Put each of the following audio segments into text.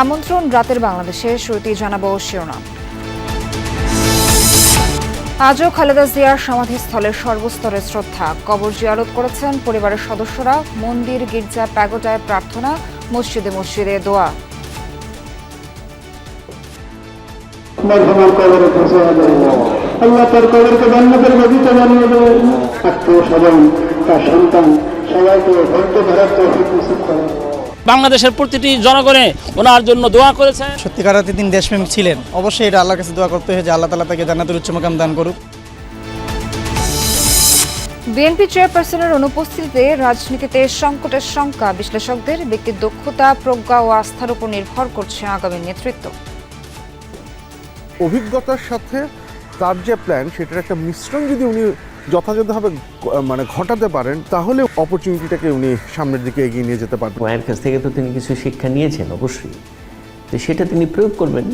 আমন্ত্রণ রাতের বাংলাদেশে, শুরুতেই জানাবো শিরোনাম। আজও খালেদা জিয়ার সমাধিস্থলে সর্বস্তরের শ্রদ্ধা, কবর জিয়ারত করেছেন পরিবারের সদস্যরা। মন্দির, গির্জা, প্যাগোডায় প্রার্থনা, মসজিদে মসজিদে দোয়া। আল্লাহ তার কবরকে জান্নাতের বাগিচা বানিয়ে দেবেন। আত্মীয়-স্বজন, তার সন্তান সবাইকে ধৈর্য ধরার তৌফিক নসিব করেন। বাংলাদেশের প্রতিটি জনগণে ওনার জন্য দোয়া করেছেন। সত্যিকার অর্থে তিনি দেশপ্রেমিক ছিলেন। অবশ্যই এটা আল্লাহর কাছে দোয়া করতে হয় যে আল্লাহ তাআলা তাকে জান্নাতের উচ্চ মাকাম দান করুক। বিএনপি চেয়ারপারসনের অনুপস্থিতিতে রাজনীতিতে সংকটের শঙ্কা, বিশ্লেষকদের। ব্যক্তির দক্ষতা, প্রজ্ঞা ও আস্থার উপর নির্ভর করছে আগামী নেতৃত্ব। অভিজ্ঞতার সাথে তার যে প্ল্যান, সেটার একটা মিশ্রণ যদি উনি যথাযথভাবে ঘটাতে পারেন, তাহলে অপরচুনিটিটাকে উনি সামনের দিকে এগিয়ে নিয়ে যেতে পারবেন। মায়ের কাছ থেকে তো তিনি কিছু শিক্ষা নিয়েছেন অবশ্যই, তো সেটা তিনি প্রয়োগ করবেন।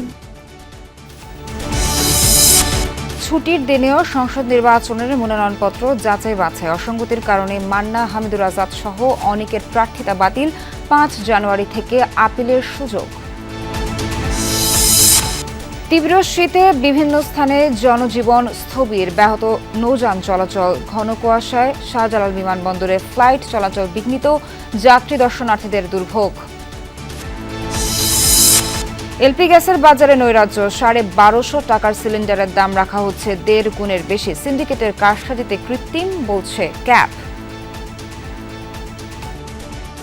ছুটির দিনেও সংসদ নির্বাচনের মনোনয়নপত্র যাচাই বাছাই, অসঙ্গতির কারণে মান্না, হামিদুর আজাদ সহ অনেকের প্রার্থিতা বাতিল। 5 জানুয়ারি থেকে আপিলের সুযোগ। তীব্র শীতে বিভিন্ন স্থানে জনজীবন স্থবির, ব্যাহত নৌযান চলাচল। ঘন কুয়াশায় শাহজালাল বিমানবন্দরে ফ্লাইট চলাচল বিঘ্নিত, যাত্রী দর্শনার্থীদের দুর্ভোগ। এলপি গ্যাসের বাজারে নৈরাজ্য, 1250 টাকার সিলিন্ডারের দাম রাখা হচ্ছে 1.5 গুণের বেশি। সিন্ডিকেটের কারসাজিতে কৃত্রিম, বলছে ক্যাপ।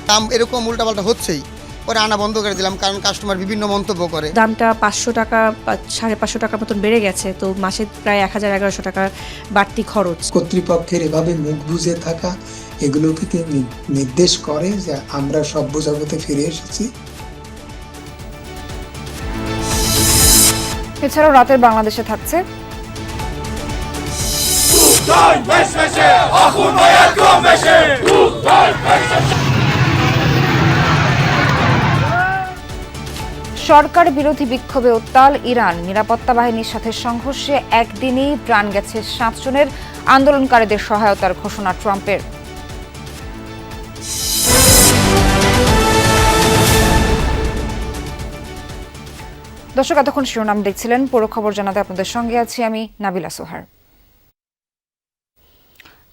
দাম এরকম উল্টাপাল্টা হচ্ছেই, পরে আনা বন্ধ করে দিলাম, কারণ কাস্টমার বিভিন্ন মন্তব্য করে। দামটা 500 টাকা 550 টাকার মতন বেড়ে গেছে, তো মাসে প্রায় 1000-1100 টাকা বাড়তি খরচ। কর্তৃপক্ষের এভাবে মুখ বুজে থাকা, এগুলোকে নির্দেশ করে যে আমরা সভ্য জগতে ফিরে এসেছি। এছাড়াও রাতের বাংলাদেশে থাকছে সরকার বিরোধী বিক্ষোভে উত্তাল ইরান, নিরাপত্তা বাহিনীর সাথে সংঘর্ষে একদিনই প্রাণ গেছে 7 জনের। আন্দোলনকারীদের সহায়তার ঘোষণা ট্রাম্পের। দর্শক, এতক্ষণ শিরোনাম দেখছিলেন, পুরো খবর জানাতে আপনাদের সঙ্গে আছি আমি নাবিলা সোহার।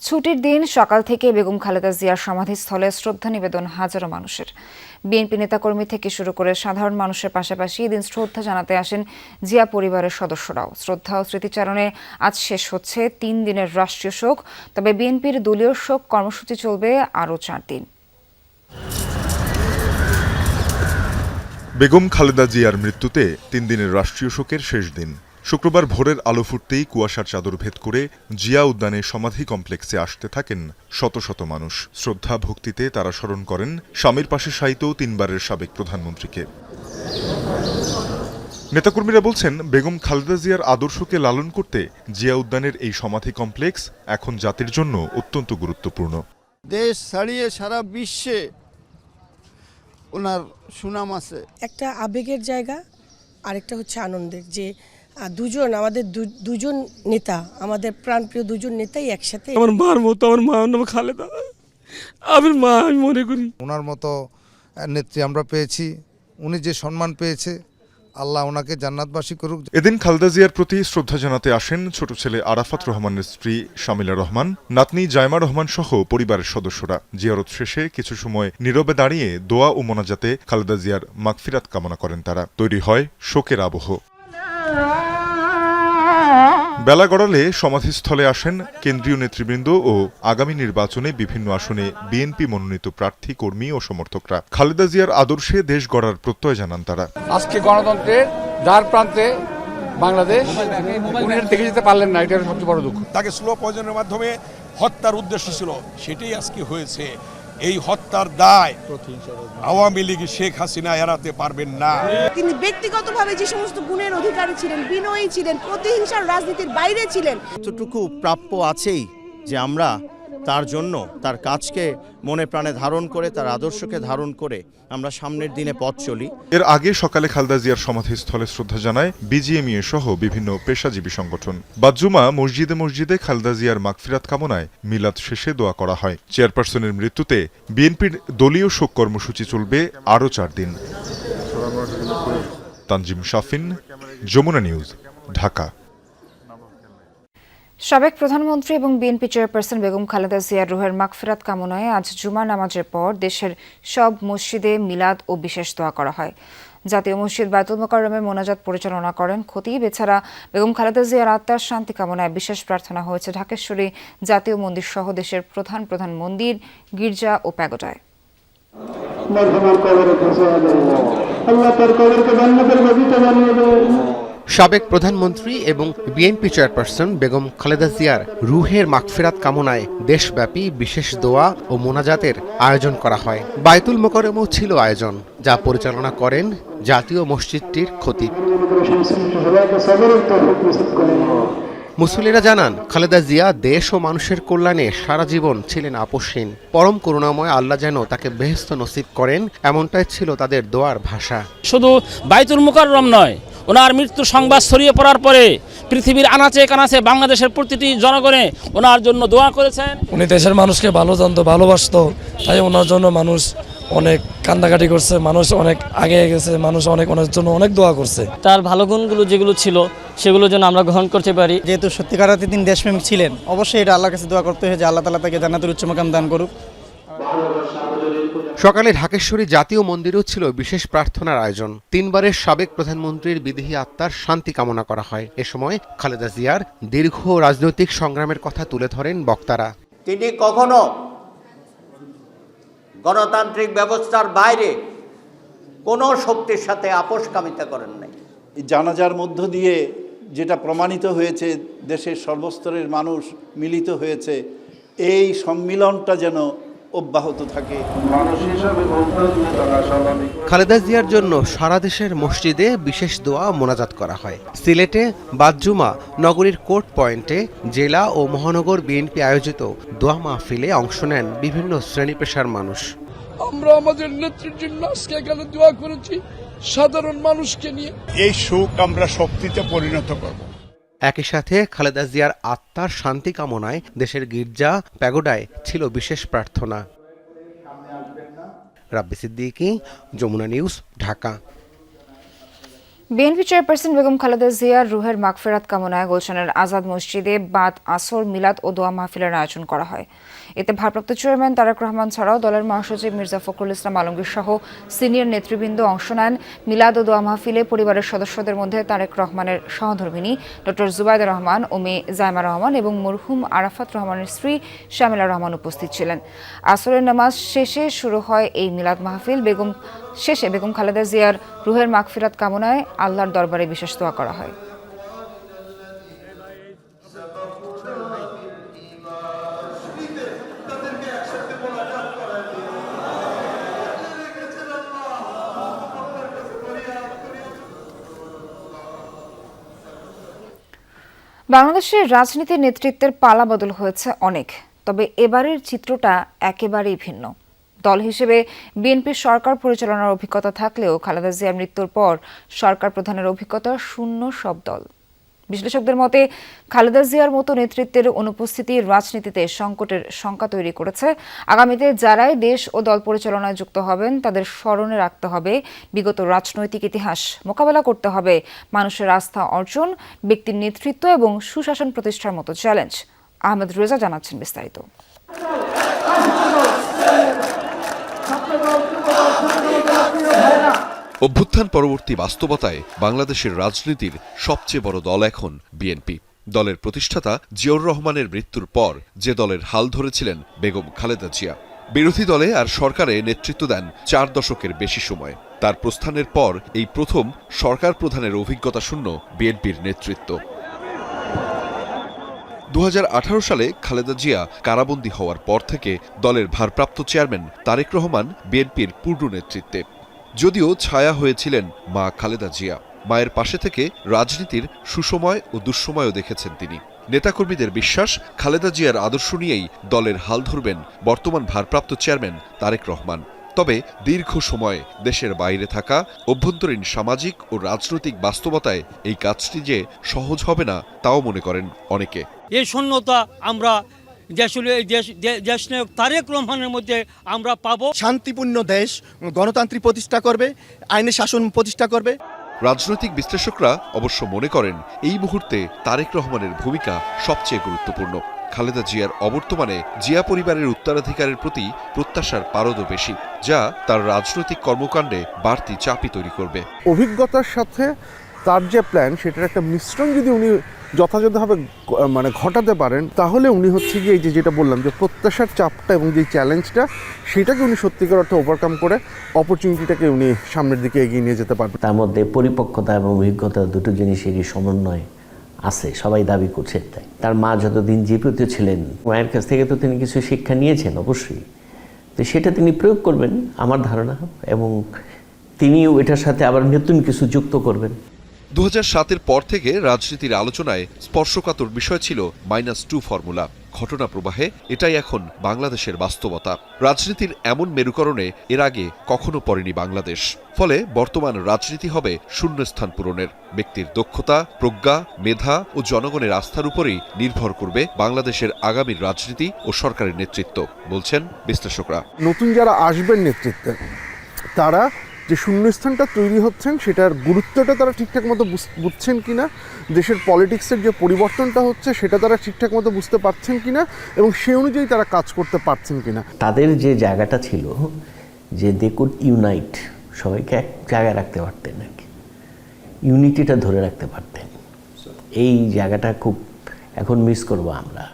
ছুটির দিন সকাল থেকে বেগম খালেদা জিয়ার সমাধিস্থলে শ্রদ্ধা নিবেদন হাজারো মানুষের। বিএনপি নেতাকর্মী থেকে শুরু করে সাধারণ মানুষের পাশাপাশি এদিন শ্রদ্ধা জানাতে আসেন জিয়া পরিবারের সদস্যরাও। শ্রদ্ধা ও স্মৃতিচারণে আজ শেষ হচ্ছে 3 দিনের রাষ্ট্রীয় শোক। তবে বিএনপির দলীয় শোক কর্মসূচি চলবে আরও 4 দিন। বেগম খালেদা জিয়ার মৃত্যুতে 3 দিনের রাষ্ট্রীয় শোকের শেষ দিন। শুক্রবার ভোরের আলো ফুটতেই কুয়াশার চাদর ভেদ করে জিয়া উদ্যানে সমাধি কমপ্লেক্সে আসতে থাকেন শত শত মানুষ। শ্রদ্ধা ভক্তিতে তারা স্মরণ করেন স্বামীর পাশে শায়িত 3 বারের সাবেক প্রধানমন্ত্রীকে। নেতাকর্মীরা বলছেন, বেগম খালেদা জিয়ার আদর্শকে লালন করতে জিয়া উদ্যানের এই সমাধি কমপ্লেক্স এখন জাতির জন্য অত্যন্ত গুরুত্বপূর্ণ। দেশ ছাড়িয়ে সারা বিশ্বে ওনার সুনাম আছে। একটা আবেগের জায়গা, আরেকটা হচ্ছে আনন্দের, যে আমাদের দুজন নেতা, আমাদের প্রাণপ্রিয় দুজন নেতাই একসাথে। আমার মার মতো, আমার মার নাম খালেদা, আমার মা আমি মনে করি। ওনার মতো নেত্রী আমরা পেয়েছি, উনি যে সম্মান পেয়েছে, আল্লাহ ওনাকে জান্নাতবাসী করুক। এদিন খালেদা জিয়ার প্রতি শ্রদ্ধা জানাতে আসেন ছোট ছেলে আরাফাত রহমানের স্ত্রী শামিলা রহমান, নাতনি জায়মা রহমান সহ পরিবারের সদস্যরা। জিয়ারত শেষে কিছু সময় নীরবে দাঁড়িয়ে দোয়া ও মোনাজাতে খালেদা জিয়ার মাগফিরাত কামনা করেন তারা। তৈরি হয় শোকের আবহ। বেলা গড়ালে সমাধিস্থলে আসেন কেন্দ্রীয় নেতৃবৃন্দ ও আগামী নির্বাচনে বিভিন্ন আসনে বিএনপি মনোনীত প্রার্থী, কর্মী ও সমর্থকরা। খালেদা জিয়ার আদর্শে দেশ গড়ার প্রত্যয় জানান তারা। আজকে গণতন্ত্রের দ্বার প্রান্তে বাংলাদেশ, উনি দেখে যেতে পারলেন না, এটার সবচেয়ে বড় দুঃখ। তাকে স্লো পয়জনের মাধ্যমে হত্যার উদ্দেশ্য ছিল, সেটাই আজকে হয়েছে। এই হত্যার দায় আওয়ামী লীগ, শেখ হাসিনা এড়াতে পারবেন না। তিনি ব্যক্তিগতভাবে যে সমস্ত গুণের অধিকারী ছিলেন, বিনয়ী ছিলেন, প্রতিহিংসার রাজনীতির বাইরে ছিলেন। যতটুকু প্রাপ্য আছেই যে আমরা তার জন্য তার কাজকে মনে প্রাণে ধারণ করে, তার আদর্শকে ধারণ করে আমরা সামনের দিনে পথ চলি। এর আগে সকালে খালেদা জিয়ার সমাধিস্থলে শ্রদ্ধা জানায় বিজিএমইএ সহ বিভিন্ন পেশাজীবী সংগঠন। বাদজুমা মসজিদে মসজিদে খালেদা জিয়ার মাগফিরাত কামনায় মিলাদ শেষে দোয়া করা হয়। চেয়ারপারসনের মৃত্যুতে বিএনপির দলীয় শোক কর্মসূচি চলবে আরও 4 দিন। তানজিম শাফিন, যমুনা নিউজ, ঢাকা। সাবেক প্রধানমন্ত্রী এবং বিএনপি চেয়ারপারসন বেগম খালেদা জিয়ার রুহের মাগফিরাত কামনায় আজ জুমার নামাজের পর দেশের সব মসজিদে মিলাদ ও বিশেষ দোয়া করা হয়। জাতীয় মসজিদ বায়তুল মোকাররমে মোনাজাত পরিচালনা করেন খতিব। এছাড়া বেগম খালেদা জিয়ার আত্মার শান্তি কামনায় বিশেষ প্রার্থনা হয়েছে ঢাকেশ্বরী জাতীয় মন্দির সহ দেশের প্রধান প্রধান মন্দির, গির্জা ও প্যাগোডায়। সাবেক প্রধানমন্ত্রী এবং বিএনপি চেয়ারপারসন বেগম খালেদা জিয়ার রুহের মাগফিরাত কামনায় দেশব্যাপী বিশেষ দোয়া ও মোনাজাতের আয়োজন করা হয়। বায়তুল মোকাররমেও ছিল আয়োজন, যা পরিচালনা করেন জাতীয় মসজিদটির খতিব। মুসল্লিরা জানান, খালেদা জিয়া দেশ ও মানুষের কল্যাণে সারা জীবন ছিলেন আপোষহীন। পরম করুণাময় আল্লাহ যেন তাকে বেহেশত নসিব করেন, এমনটাই ছিল তাদের দোয়ার ভাষা। শুধু বায়তুল মোকাররম নয়, ওনার মৃত্যু সংবাদ ছড়িয়ে পড়ার পরে পৃথিবীর আনাচে কানাচে বাংলাদেশের প্রতিটি জনগণে ওনার জন্য দোয়া করেছেন। উনি দেশের মানুষকে ভালো জানতো, ভালোবাসতো, তাই ওনার জন্য মানুষ অনেক কান্দাকাটি করছে, মানুষ অনেক আগে গেছে, মানুষ অনেক ওনার জন্য অনেক দোয়া করছে। তার ভালো গুণগুলো যেগুলো ছিল সেগুলো যেন আমরা গ্রহণ করতে পারি। যেহেতু সত্যিকার অর্থে তিনি দেশপ্রেমিক ছিলেন, অবশ্যই এটা আল্লাহর কাছে দোয়া করতে হয় যে আল্লাহ তাআলা তাকে জান্নাতুল উচ্চ মাকাম দান করুক। সকালে ঢাকেশ্বরী জাতীয় মন্দিরেও ছিল বিশেষ প্রার্থনার আয়োজন। 3 বারের সাবেক প্রধানমন্ত্রীর বিদেহী আত্মার শান্তি কামনা করা হয়। এ সময় খালেদা জিয়ার দীর্ঘ রাজনৈতিক সংগ্রামের কথা তুলে ধরেন বক্তারা। তিনি কখনো গণতান্ত্রিক ব্যবস্থার বাইরে কোনো শক্তির সাথে আপোষকামিতা করেন নাই। জানাজার মধ্য দিয়ে যেটা প্রমাণিত হয়েছে, দেশের সর্বস্তরের মানুষ মিলিত হয়েছে, এই সম্মিলনটা যেন অব্যাহত থাকে। খালেদা জিয়ার জন্য সারা দেশের মসজিদে বিশেষ দোয়া মোনাজাত করা হয়। সিলেটে বাদজুমা নগরীর কোর্ট পয়েন্টে জেলা ও মহানগর বিএনপি আয়োজিত দোয়া মাহফিলে অংশ নেন বিভিন্ন শ্রেণী পেশার মানুষ। আমরা আমাদের নেত্রীর জন্য আজকে এখানে দোয়া করেছি, সাধারণ মানুষকে নিয়ে। এই সুখ আমরা শক্তিতে পরিণত করব। একই সাথে খালেদা জিয়ার আত্মার শান্তি কামনায় দেশের গির্জা, প্যাগোডায় ছিল বিশেষ প্রার্থনা। Rabbi Siddiqui, Jamuna news, Dhaka. BNP chairperson Begum Khaleda জিয়ার রুহের মাগফিরাত কামনায় গুলশানের আজাদ মসজিদে বাদ আসর, মিলাদ ও দোয়া মাহফিলের আয়োজন করা হয়। এতে ভারপ্রাপ্ত চেয়ারম্যান তারেক রহমান ছাড়াও দলের মহাসচিব মির্জা ফখরুল ইসলাম আলমগীর সহ সিনিয়র নেতৃবৃন্দ অংশ নেন। মিলাদ ও দোয়া মাহফিলে পরিবারের সদস্যদের মধ্যে তারেক রহমানের সহধর্মিণী ডক্টর জুবাইদা রহমান ও মেয়ে জাইমা রহমান এবং মরহুম আরাফাত রহমানের স্ত্রী শামিলা রহমান উপস্থিত ছিলেন। আসরের নামাজ শেষে শুরু হয় এই মিলাদ মাহফিল। বেগম খালেদা জিয়ার রুহের মাগফিরাত কামনায় আল্লাহর দরবারে বিশেষ দোয়া করা হয়। বাংলাদেশের রাজনীতির নেতৃত্বের পালাবদল হয়েছে অনেক, তবে এবারের চিত্রটা একেবারেই ভিন্ন। দল হিসেবে বিএনপির সরকার পরিচালনার অভিজ্ঞতা থাকলেও খালেদা জিয়ার মৃত্যুর পর সরকার প্রধানের অভিজ্ঞতা শূন্য সব দল। বিশ্লেষকদের মতে খালেদা জিয়ার মতো নেতৃত্বের অনুপস্থিতি রাজনীতিতে সংকটের শঙ্কা তৈরি করেছে। আগামীতে যারাই দেশ ও দল পরিচালনায় যুক্ত হবেন তাদের স্মরণে রাখতে হবে বিগত রাজনৈতিক ইতিহাস, মোকাবেলা করতে হবে মানুষের আস্থা অর্জন, ব্যক্তির নেতৃত্ব এবং সুশাসন প্রতিষ্ঠার মতো চ্যালেঞ্জ। আহমেদ রেজা জানাচ্ছেন বিস্তারিত। অভ্যুত্থান পরবর্তী বাস্তবতায় বাংলাদেশের রাজনীতির সবচেয়ে বড় দল এখন বিএনপি। দলের প্রতিষ্ঠাতা জিয়াউর রহমানের মৃত্যুর পর যে দলের হাল ধরেছিলেন বেগম খালেদা জিয়া, বিরোধী দলে আর সরকারে নেতৃত্ব দেন 4 দশকের বেশি সময়। তার প্রস্থানের পর এই প্রথম সরকার প্রধানের অভিজ্ঞতা শূন্য বিএনপির নেতৃত্ব। 2018 সালে খালেদা জিয়া কারাবন্দী হওয়ার পর থেকে দলের ভারপ্রাপ্ত চেয়ারম্যান তারেক রহমান বিএনপির পূর্ণ নেতৃত্বে। যদিও ছায়া হয়েছিলেন মা খালেদা জিয়া, মায়ের পাশে থেকে রাজনীতির সুসময় ও দুঃসময়ও দেখেছেন তিনি। নেতাকর্মীদের বিশ্বাস, খালেদা জিয়ার আদর্শ নিয়েই দলের হাল ধরবেন বর্তমান ভারপ্রাপ্ত চেয়ারম্যান তারেক রহমান। তবে দীর্ঘ সময় দেশের বাইরে থাকা, অভ্যন্তরীণ সামাজিক ও রাজনৈতিক বাস্তবতায় এই কাজটি যে সহজ হবে না তাও মনে করেন অনেকে। এই শূন্যতা আমরা দেশনায়ক তারেক রহমানের মধ্যে আমরা পাবো। শান্তিপূর্ণ দেশ গণতান্ত্রিক প্রতিষ্ঠা করবে, আইনের শাসন প্রতিষ্ঠা করবে। রাজনৈতিক বিশ্লেষকরা অবশ্য মনে করেন এই মুহূর্তে তারেক রহমানের ভূমিকা সবচেয়ে গুরুত্বপূর্ণ। খালেদা জিয়ার অবর্তমানে জিয়া পরিবারের উত্তরাধিকারের প্রতি প্রত্যাশার পারদও বেশি, যা তার রাজনৈতিক কর্মকাণ্ডে বাড়তি চাপই তৈরি করবে। অভিজ্ঞতার সাথে তার যে প্ল্যান সেটার একটা মিশ্রণ যদি উনি যথাযথভাবে ঘটাতে পারেন, তাহলে উনি হচ্ছে গিয়ে এই যেটা বললাম যে প্রত্যাশার চাপটা এবং যে চ্যালেঞ্জটা সেটাকে উনি সত্যিকার অর্থে ওভারকাম করে অপরচুনিটিটাকে উনি সামনের দিকে এগিয়ে নিয়ে যেতে পারবেন। তার মধ্যে পরিপক্কতা এবং অভিজ্ঞতা দুটো জিনিসেরই সমন্বয় আছে, সবাই দাবি করছে তাই। তার মা যতদিন জীবিত ছিলেন, মায়ের কাছ থেকে তো তিনি কিছু শিক্ষা নিয়েছেন অবশ্যই, তো সেটা তিনি প্রয়োগ করবেন আমার ধারণা, এবং তিনিও এটার সাথে আবার নতুন কিছু যুক্ত করবেন। 2007-এর পর থেকে রাজনীতির আলোচনায় স্পর্শকাতর বিষয় ছিল -2 ফর্মুলা। ঘটনা প্রবাহে এটাই এখন বাংলাদেশের বাস্তবতা। রাজনীতির এমন মেরুকরণে এর আগে কখনো পড়েনি বাংলাদেশ। ফলে বর্তমান রাজনীতি হবে শূন্যস্থান পূরণের। ব্যক্তির দক্ষতা, প্রজ্ঞা, মেধা ও জনগণের আস্থার উপরেই নির্ভর করবে বাংলাদেশের আগামীর রাজনীতি ও সরকারের নেতৃত্ব, বলছেন বিশ্লেষকরা। নতুন যারা আসবেন নেতৃত্বে, তারা যে শূন্যস্থানটা তৈরি হচ্ছেন সেটার গুরুত্বটা তারা ঠিকঠাক মতো বুঝছেন কিনা, দেশের পলিটিক্সের যে পরিবর্তনটা হচ্ছে সেটা তারা ঠিকঠাক মতো বুঝতে পারছেন কিনা, এবং সেই অনুযায়ী তারা কাজ করতে পারছেন কিনা। তাদের যে জায়গাটা ছিল যে দে কুড ইউনাইট, সবাইকে এক জায়গায় রাখতে পারতেন, নাকি ইউনিটিটা ধরে রাখতে পারতেন, এই জায়গাটা খুব এখন মিস করবো আমরা।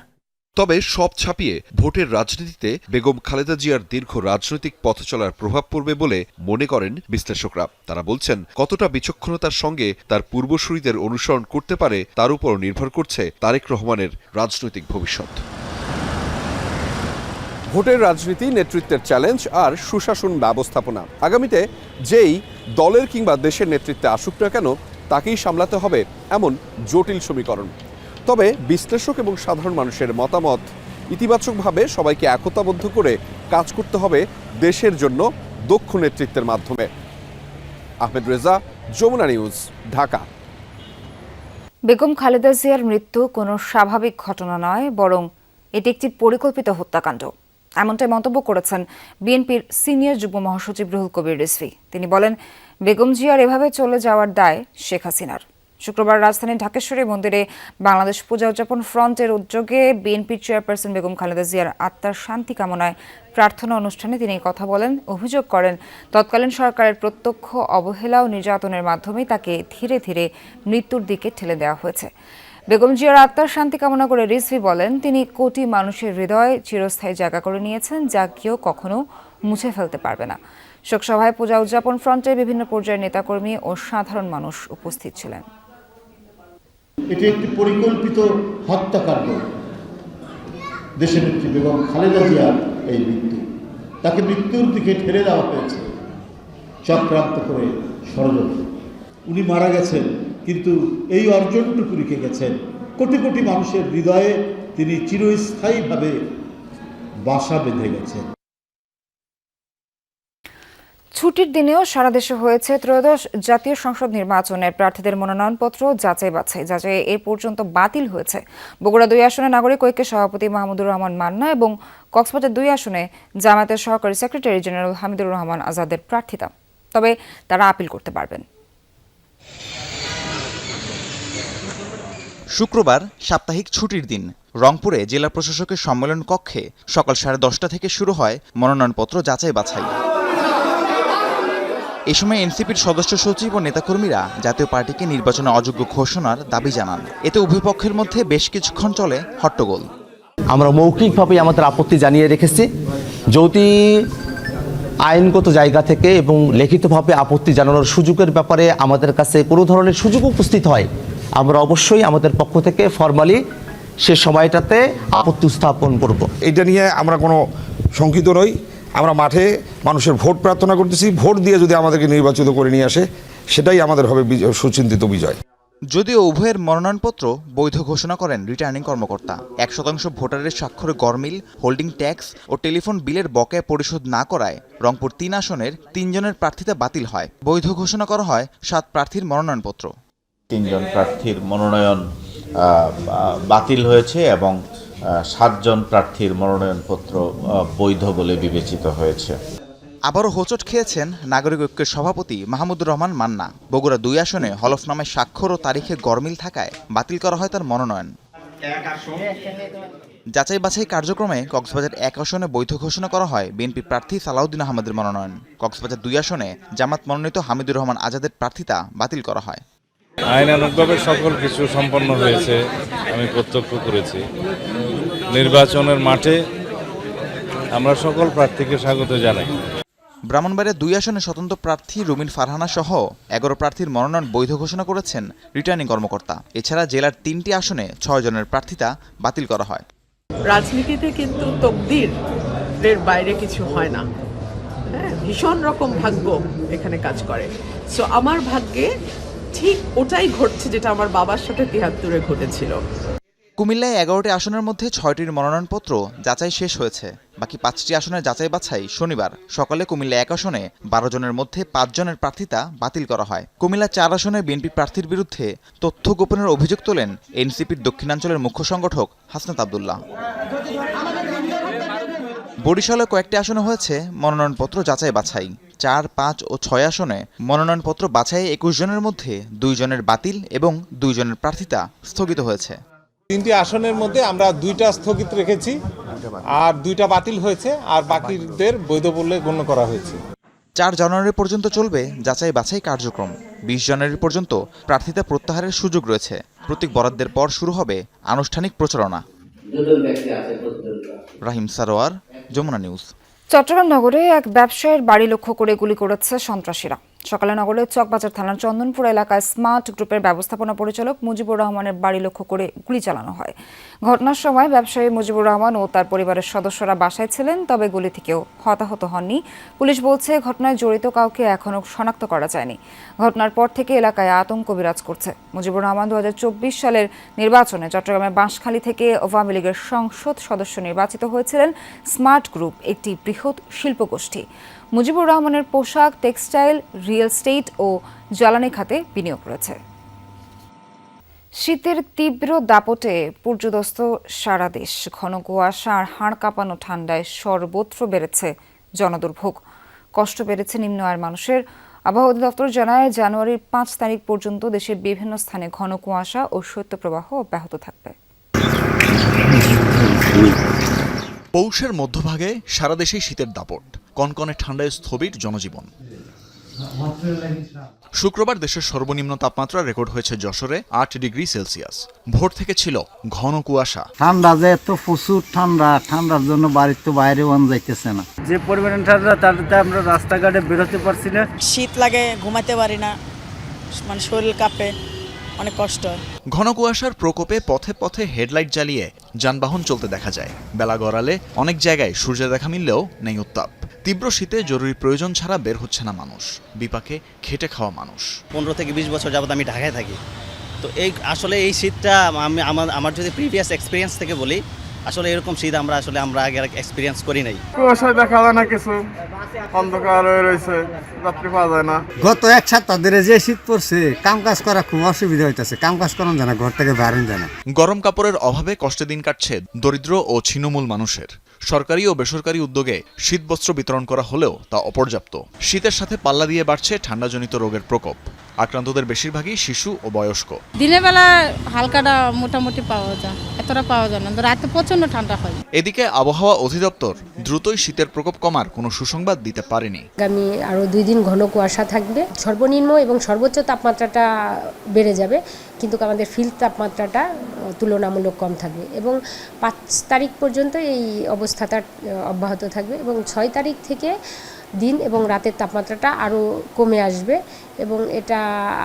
তবে সব ছাপিয়ে ভোটের রাজনীতিতে বেগম খালেদা জিয়ার দীর্ঘ রাজনৈতিক পথ চলার প্রভাব পড়বে বলে মনে করেন বিশ্লেষকরা। তারা বলছেন, কতটা বিচক্ষণতার সঙ্গে তার পূর্বসূরীদের অনুসরণ করতে পারে তার উপর নির্ভর করছে তারেক রহমানের রাজনৈতিক ভবিষ্যৎ। ভোটের রাজনীতি, নেতৃত্বের চ্যালেঞ্জ আর সুশাসন ব্যবস্থাপনা, আগামীতে যেই দলের কিংবা দেশের নেতৃত্বে আসুক না কেন তাকেই সামলাতে হবে এমন জটিল সমীকরণ। তবে বিশ্লেষক এবং সাধারণ মানুষের মতামত, ইতিবাচকভাবে সবাইকে একতাবদ্ধ করে কাজ করতে হবে দেশের জন্য দক্ষ নেতৃত্বের মাধ্যমে। আহমেদ রেজা, যমুনা নিউজ, ঢাকা। বেগম খালেদা জিয়ার মৃত্যু কোনো স্বাভাবিক ঘটনা নয়, বরং এটি একটি পরিকল্পিত হত্যাকাণ্ড, এমনটাই মন্তব্য করেছেন বিএনপির সিনিয়র যুগ্ম মহাসচিব রুহুল কবির রিজভী। তিনি বলেন, বেগম জিয়ার এভাবে চলে যাওয়ার দায় শেখ হাসিনার। শুক্রবার রাজধানীর ঢাকেশ্বরী মন্দিরে বাংলাদেশ পূজা উদযাপন ফ্রন্টের উদ্যোগে বিএনপির চেয়ারপারসন বেগম খালেদা জিয়ার আত্মার শান্তি কামনায় প্রার্থনা অনুষ্ঠানে তিনি কথা বলেন। অভিযোগ করেন, তৎকালীন সরকারের প্রত্যক্ষ অবহেলা ও নির্যাতনের মাধ্যমে তাকে ধীরে ধীরে মৃত্যুর দিকে ঠেলে দেওয়া হয়েছে। বেগম জিয়ার আত্মার শান্তি কামনা করে রিজভী বলেন, তিনি কোটি মানুষের হৃদয়ে চিরস্থায়ী জায়গা করে নিয়েছেন, যা কেউ কখনো মুছে ফেলতে পারবে না। শোকসভায় পূজা উদযাপন ফ্রন্টের বিভিন্ন পর্যায়ের নেতাকর্মী ও সাধারণ মানুষ উপস্থিত ছিলেন। এটি একটি পরিকল্পিত হত্যাকাণ্ড। দেশের নেত্রী বেগম খালেদা জিয়ার এই মৃত্যু, তাকে মৃত্যুর দিকে ঠেলে দেওয়া হয়েছে চক্রান্ত করে, ষড়যন্ত্র। উনি মারা গেছেন, কিন্তু এই অর্জনটুকু রেখে গেছেন। কোটি কোটি মানুষের হৃদয়ে তিনি চিরস্থায়ীভাবে বাসা বেঁধে গেছেন। ছুটির দিনেও সারা দেশে হয়েছে ত্রয়োদশ জাতীয় সংসদ নির্বাচনের প্রার্থীদের মনোনয়নপত্র যাচাই বাছাই। এ পর্যন্ত বাতিল হয়েছে বগুড়া 2 আসনে নাগরিক ঐক্যের সভাপতি মাহমুদুর রহমান মান্না এবং কক্সবাজার 2 আসনে জামায়াতের সহকারী সেক্রেটারি জেনারেল হামিদুর রহমান আজাদের প্রার্থিতা। তবে তারা আপিল করতে পারবেন। শুক্রবার সাপ্তাহিক ছুটির দিন রংপুরে জেলা প্রশাসকের সম্মেলন কক্ষে সকাল 10:30 থেকে শুরু হয় মনোনয়নপত্র যাচাই বাছাই। এ সময় এনসিপির সদস্য সচিব ও নেতাকর্মীরা জাতীয় পার্টিকে নির্বাচনে অযোগ্য ঘোষণার দাবি জানান। এতে উভয় পক্ষের মধ্যে বেশ কিছুক্ষণ চলে হট্টগোল। আমরা মৌখিকভাবে আমাদের আপত্তি জানিয়ে রেখেছি, যদি আইনগত জায়গা থেকে এবং লিখিতভাবে আপত্তি জানানোর সুযোগের ব্যাপারে আমাদের কাছে কোনো ধরনের সুযোগ উপস্থিত হয়, আমরা অবশ্যই আমাদের পক্ষ থেকে ফরমালি সে সময়টাতে আপত্তি উত্থাপন করব। এটা নিয়ে আমরা কোনো শঙ্কিত নই। আমরা মাঠে মানুষের ভোট প্রার্থনা করতেছি। ভোট দিয়ে যদি আমাদেরকে নির্বাচিত করে নিয়ে আসে, সেটাই আমাদের হবে সুচিন্তিত বিজয়। যদিও উভয়ের মনোনয়নপত্র বৈধ ঘোষণা করেন রিটার্নিং কর্মকর্তা। 1% ভোটারের স্বাক্ষরে গরমিল, হোল্ডিং ট্যাক্স ও টেলিফোন বিলের বকেয়া পরিশোধ না করায় রংপুর 3 আসনের 3 জনের প্রার্থিতা বাতিল হয়। বৈধ ঘোষণা করা হয় 7 প্রার্থীর মনোনয়নপত্র। 3 জন প্রার্থীর মনোনয়ন বাতিল হয়েছে এবং 7 জন প্রার্থীর মনোনয়নপত্র বৈধ বলে বিবেচিত হয়েছে। আবারও হোঁচট খেয়েছেন নাগরিক ঐক্যের সভাপতি মাহমুদুর রহমান মান্না। বগুড়া 2 আসনে হলফনামায় স্বাক্ষর ও তারিখে গরমিল থাকায় বাতিল করা হয় তার মনোনয়ন। যাচাই বাছাই কার্যক্রমে কক্সবাজার 1 আসনে বৈধ ঘোষণা করা হয় বিএনপি প্রার্থী সালাউদ্দিন আহমেদের মনোনয়ন। কক্সবাজার 2 আসনে জামাত মনোনীত হামিদুর রহমান আজাদের প্রার্থিতা বাতিল করা হয়। আইনানুগভাবে সকল কিছু সম্পন্ন হয়েছে, আমি প্রত্যক্ষ করেছি। নির্বাচনের মাঠে আমরা সকল প্রার্থীকে স্বাগত জানাই। ব্রাহ্মণবাড়িয়া 2 আসনে স্বতন্ত্র প্রার্থী রুমিন ফারহানা সহ 11 প্রার্থীর মনোনয়ন বৈধ ঘোষণা করেছেন রিটার্নিং কর্মকর্তা। এছাড়া জেলার 3টি আসনে 6 জনের প্রার্থিতা বাতিল করা হয়। রাজনীতিতে কিন্তু তকদিরের বাইরে কিছু হয় না, হ্যাঁ, ভীষণ রকম ভাগ্য এখানে কাজ করে। সো আমার ভাগ্যে ঠিক ওটাই ঘটছে যেটা আমার বাবার সাথে 73-এ ঘটেছিল। কুমিল্লায় 11টি আসনের মধ্যে 6টির মনোনয়নপত্র যাচাই শেষ হয়েছে। বাকি 5টি আসনের যাচাই বাছাই শনিবার সকালে কুমিল্লা 1 আসনে 12 জনের মধ্যে 5 জনের প্রার্থিতা বাতিল করা হয়। কুমিল্লা 4 আসনে বিএনপি প্রার্থীর বিরুদ্ধে তথ্য গোপনের অভিযোগ তোলেন এনসিপির দক্ষিণাঞ্চলের মুখ্য সংগঠক হাসনাত আব্দুল্লাহ। বরিশালে কয়েকটি আসনে হয়েছে মনোনয়নপত্র যাচাই বাছাই। 4, 5 ও 6 আসনে মনোনয়নপত্র বাছাই 21 জনের মধ্যে 2 জনের বাতিল এবং 2 জনের প্রার্থিতা স্থগিত হয়েছে। 3টি আসনের মধ্যে আমরা 2টা স্থগিত রেখেছি আর 2টা বাতিল হয়েছে, আর বাকিদের বৈধ বলে গণ্য করা হয়েছে। 4 জানুয়ারি পর্যন্ত চলবে যাচাই বাছাই কার্যক্রম। 20 জানুয়ারি পর্যন্ত প্রার্থিতা প্রত্যাহারের সুযোগ রয়েছে। প্রতীক বরাদ্দের পর শুরু হবে আনুষ্ঠানিক প্রচারণা। রাহিম সারোয়ার, যমুনা নিউজ। চট্টগ্রাম নগরে এক ব্যবসায়ীর বাড়ি লক্ষ্য করে গুলি করেছে সন্ত্রাসীরা। সকালে নগরের চকবাজার থানার চন্দনপুর এলাকায় স্মার্ট গ্রুপের ব্যবস্থাপনা পরিচালক মুজিবুর রহমানের বাড়ি লক্ষ্য করে গুলি চালানো হয়। ঘটনার সময় ব্যবসায়ী মুজিবুর রহমান ও তার পরিবারের সদস্যরা বাসায় ছিলেন, তবে গুলি থেকেও হতাহত হননি। পুলিশ বলছে ঘটনায় জড়িত কাউকে এখনও শনাক্ত করা যায়নি। ঘটনার পর থেকে এলাকায় আতঙ্ক বিরাজ করছে। মুজিবুর রহমান 2024 সালের নির্বাচনে চট্টগ্রামের বাঁশখালী থেকে আওয়ামী লীগের সংসদ সদস্য নির্বাচিত হয়েছিলেন। স্মার্ট গ্রুপ একটি বৃহৎ শিল্পগোষ্ঠী। মুজিবুর রহমানের পোশাক, টেক্সটাইল, রিয়েল এস্টেট ও জ্বালানি খাতে বিনিয়োগ রয়েছে। শীতের তীব্র দাপটে পর্যদস্ত সারা দেশ। ঘন কুয়াশা আর হাড় কাঁপানো ঠান্ডায় সর্বত্র বেড়েছে জনদুর্ভোগ। কষ্ট বেড়েছে নিম্ন আয়ের মানুষের। আবহাওয়া অধিদপ্তর জানায়, জানুয়ারির 5 তারিখ পর্যন্ত দেশের বিভিন্ন স্থানে ঘন কুয়াশা ও শৈত্যপ্রবাহ অব্যাহত থাকবে। পৌষের মধ্যভাগে সারা দেশেই শীতের দাপট, কনকনে ঠান্ডায় স্থবির জনজীবন। শুক্রবার দেশের সর্বনিম্ন তাপমাত্রা রেকর্ড হয়েছে যশোরে 8 ডিগ্রি সেলসিয়াস। ভোর থেকে ছিল ঘন কুয়াশা। ঠান্ডা যে এত প্রচুর ঠান্ডার জন্য বাড়ির তো বাইরে ওয়ান যাইতেছে না। যে পরিমাণ ঠান্ডা তাতে আমরা রাস্তাঘাটে বেরোতে পারছি না। শীত লাগে, ঘুমাতে পারি না, মানে শরীর কাঁপে, অনেক কষ্ট। ঘন কুয়াশার প্রকোপে পথে পথে হেডলাইট জ্বালিয়ে যানবাহন চলতে দেখা যায়। বেলা গড়ালে অনেক জায়গায় সূর্য দেখা মিললেও নেই উত্তাপ। তীব্র শীতে জরুরি প্রয়োজন ছাড়া বের হচ্ছে না মানুষ, বিপাকে খেটে খাওয়া মানুষ। 15 থেকে 20 বছর যাবত আমি ঢাকায় থাকি, তো আসলে এই শীতটা আমি আমার যদি প্রিভিয়াস এক্সপিরিয়েন্স থেকে বলি, আসলে এরকম শীত আমরা আগে এক্সপিরিয়েন্স করি নাই। কুয়াশায় দেখা যায় না, কিছু অন্ধকার হয়ে রয়েছে, যাত্রী পাওয়া যায় না। গত 1 সপ্তাহ ধরে যে শীত পড়ছে, কাম কাজ করা খুব অসুবিধা হইতেছে। কাম কাজ করানো যায় না, ঘর থেকে বাইরে যায় না। গরম কাপড়ের অভাবে কষ্টে দিন কাটছে দরিদ্র ও ছিন্নমূল মানুষের। সরকারি ও বেসরকারি উদ্যোগে শীতবস্ত্র বিতরণ করা হলেও তা অপর্যাপ্ত। শীতের সাথে পাল্লা দিয়ে বাড়ছে ঠান্ডাজনিত রোগের প্রকোপ। আক্রান্তদের বেশিরভাগই শিশু ও বয়স্ক। দিনের বেলা হালকাটা মোটামুটি পাওয়া যায়, এতটা পাওয়া যায় না, রাতে প্রচন্ড ঠান্ডা হয়। এদিকে আবহাওয়া অধিদপ্তর দ্রুতই শীতের প্রকোপ কমার কোনো সুসংবাদ দিতে পারেনি। আগামী আরও 2 দিন ঘন কুয়াশা থাকবে। সর্বনিম্ন এবং সর্বোচ্চ তাপমাত্রাটা বেড়ে যাবে, কিন্তু আমাদের ফিল্ড তাপমাত্রাটা তুলনামূলক কম থাকবে এবং 5 তারিখ পর্যন্ত এই অবস্থাটা অব্যাহত থাকবে এবং 6 তারিখ থেকে দিন এবং রাতের তাপমাত্রাটা আরও কমে আসবে এবং এটা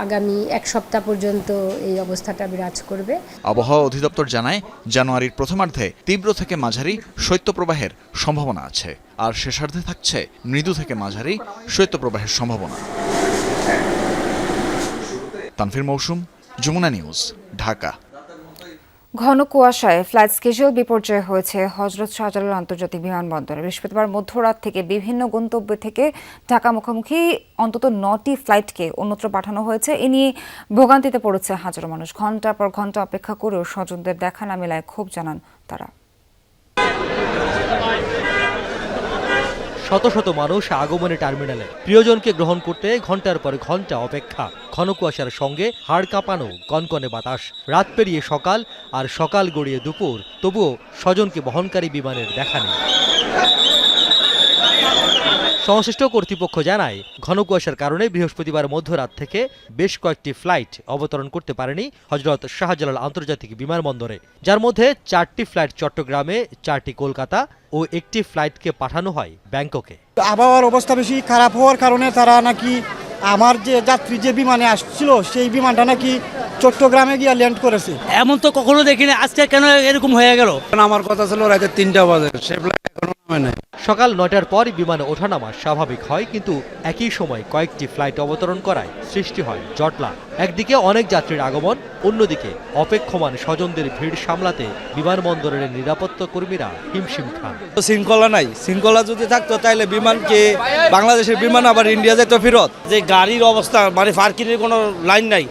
আগামী 1 সপ্তাহ পর্যন্ত এই অবস্থাটা বিরাজ করবে। আবহাওয়া অধিদপ্তর জানায়, জানুয়ারির প্রথমার্ধে তীব্র থেকে মাঝারি শৈত্যপ্রবাহের সম্ভাবনা আছে, আর শেষার্ধে থাকছে মৃদু থেকে মাঝারি শৈত্যপ্রবাহের সম্ভাবনা। তানফির মৌসুম, যমুনা নিউজ, ঢাকা। ঘন কুয়াশায় ফ্লাইট স্কেজুয়াল বিপর্যয় হয়েছে হযরত শাহজালাল আন্তর্জাতিক বিমানবন্দরে। বৃহস্পতিবার মধ্যরাত থেকে বিভিন্ন গন্তব্য থেকে ঢাকা মুখোমুখি অন্তত 9টি ফ্লাইটকে অন্যত্র পাঠানো হয়েছে। এ নিয়ে ভোগান্তিতে পড়েছে হাজারো মানুষ। ঘণ্টার পর ঘণ্টা অপেক্ষা করেও স্বজনদের দেখা না মেলায় ক্ষোভ জানান তারা। শত শত মানুষ আগমনে টার্মিনালে প্রিয়জনকে গ্রহণ করতে ঘন্টার পর ঘন্টা অপেক্ষা। ঘন কুয়াশার সঙ্গে হাড় কাঁপানো কনকনে বাতাস। রাত পেরিয়ে সকাল আর সকাল গড়িয়ে দুপুর, তবুও স্বজনকে বহনকারী বিমানের দেখা নেই। সংশ্লিষ্ট কর্তৃপক্ষ জানায়, ঘন কুয়াশার কারণে বৃহস্পতিবার মধ্যরাত থেকে বেশ কয়েকটি ফ্লাইট অবতরণ করতে পারেনি হযরত শাহজালাল আন্তর্জাতিক বিমানবন্দরে, যার মধ্যে 4টি ফ্লাইট চট্টগ্রামে, 4টি কলকাতা ও একটি ফ্লাইটকে পাঠানো হয় ব্যাংককে। আবহাওয়ার অবস্থা বেশি খারাপ হওয়ার কারণে তারা নাকি আমার যে যাত্রী যে বিমানে আসছিল সেই বিমানটা নাকি চট্টগ্রামে গিয়ে ল্যান্ড করেছে। এমন তো কখনো দেখিনি, আজকে কেন এরকম হয়ে গেল? আমার কথা ছিল রাতে 3টা বাজে, সে ফ্লাইট এখনো নামে নাই। সকাল 9টার পর বিমানে ওঠানামা স্বাভাবিক হয়, কিন্তু একই সময় কয়েকটি ফ্লাইট অবতরণ করায় সৃষ্টি হয় জটলা। একদিকে অনেক যাত্রীর আগমন, অন্যদিকে অপেক্ষমান স্বজনদের ভিড় সামলাতে বিমানবন্দরের নিরাপত্তা কর্মীরা হিমশিম খান। শৃঙ্খলা নাই, শৃঙ্খলা যদি থাকতো তাহলে বিমানকে বাংলাদেশের বিমান আবার ইন্ডিয়া যেত ফেরত। যে গাড়ির অবস্থা মানে পার্কিংয়ের কোনো লাইন নাই,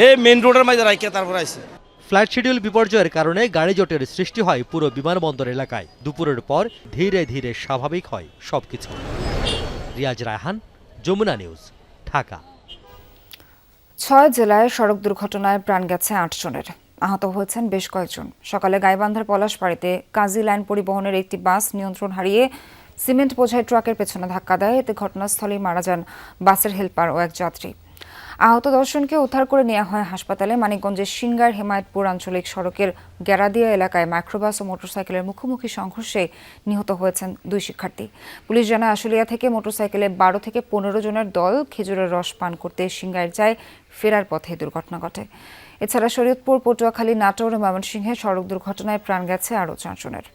এই মেইন রোডের মাঝে রাইকে তারপর আইছে। ফ্লাইট শিডিউল বিপর্যয়ের কারণে গাড়ি জটের সৃষ্টি হয় পুরো বিমানবন্দর এলাকায়। দুপুরের পর ধীরে ধীরে স্বাভাবিক হয় সবকিছু। রিয়াজ রায়হান, যমুনা নিউজ, ঢাকা। 6 জেলায় সড়ক দুর্ঘটনায় প্রাণ গেছে 8 জনের, আহত হয়েছেন বেশ কয়েকজন। সকালে গাইবান্ধার পলাশবাড়িতে কাজী লাইন পরিবহনের একটি বাস নিয়ন্ত্রণ হারিয়ে সিমেন্ট বোঝাই ট্রাকের পেছনে ধাক্কা দেয়। এতে ঘটনাস্থলেই মারা যান বাসের হেলপার ও এক যাত্রী। আহত 10 জনকে উদ্ধার করে নেওয়া হয় হাসপাতালে। মানিকগঞ্জের সিঙ্গার হেমায়েতপুর আঞ্চলিক সড়কের গ্যারাদিয়া এলাকায় মাইক্রোবাস ও মোটরসাইকেলের মুখোমুখি সংঘর্ষে নিহত হয়েছেন 2 শিক্ষার্থী। পুলিশ জানায়, আশুলিয়া থেকে মোটরসাইকেলে 12 থেকে 15 জনের দল খেজুরের রস পান করতে সিঙ্গার যায়, ফেরার পথে দুর্ঘটনা ঘটে। এছাড়া শরীয়তপুর, পটুয়াখালী, নাটোর ও ময়মনসিংহে সড়ক দুর্ঘটনায় প্রাণ গেছে আরও 4 জনের।